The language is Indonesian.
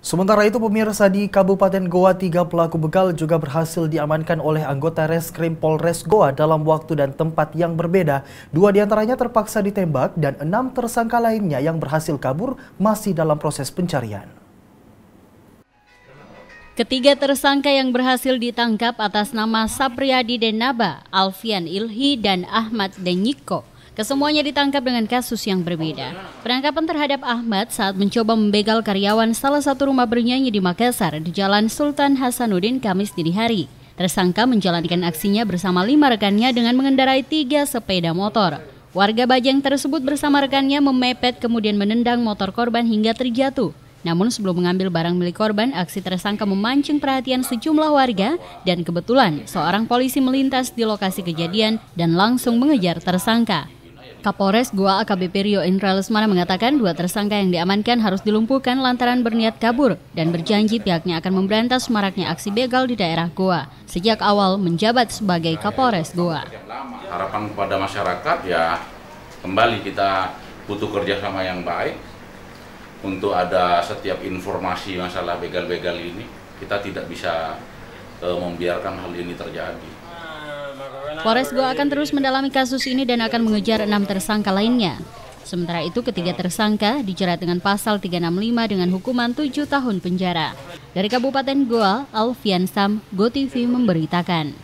Sementara itu, pemirsa, di Kabupaten Goa, 3 pelaku begal juga berhasil diamankan oleh anggota Reskrim Polres Goa dalam waktu dan tempat yang berbeda. 2 diantaranya terpaksa ditembak dan 6 tersangka lainnya yang berhasil kabur masih dalam proses pencarian. Ketiga tersangka yang berhasil ditangkap atas nama Sapriyadi Denaba, Alfian Ilhi, dan Ahmad Denyiko. Kesemuanya ditangkap dengan kasus yang berbeda. Penangkapan terhadap Ahmad saat mencoba membegal karyawan salah satu rumah bernyanyi di Makassar di Jalan Sultan Hasanuddin Kamis dini hari. Tersangka menjalankan aksinya bersama 5 rekannya dengan mengendarai 3 sepeda motor. Warga Bajang tersebut bersama rekannya memepet kemudian menendang motor korban hingga terjatuh. Namun sebelum mengambil barang milik korban, aksi tersangka memancing perhatian sejumlah warga dan kebetulan seorang polisi melintas di lokasi kejadian dan langsung mengejar tersangka. Kapolres Goa AKBP Rio Indra Lesmana mengatakan 2 tersangka yang diamankan harus dilumpuhkan lantaran berniat kabur dan berjanji pihaknya akan memberantas maraknya aksi begal di daerah Goa sejak awal menjabat sebagai Kapolres Goa. Harapan kepada masyarakat ya kembali kita butuh kerjasama yang baik untuk ada setiap informasi masalah begal-begal ini. Kita tidak bisa membiarkan hal ini terjadi. Polres Goa akan terus mendalami kasus ini dan akan mengejar 6 tersangka lainnya. Sementara itu, ketiga tersangka dijerat dengan pasal 365 dengan hukuman 7 tahun penjara. Dari Kabupaten Goa, Alfian Sam, GoTV memberitakan.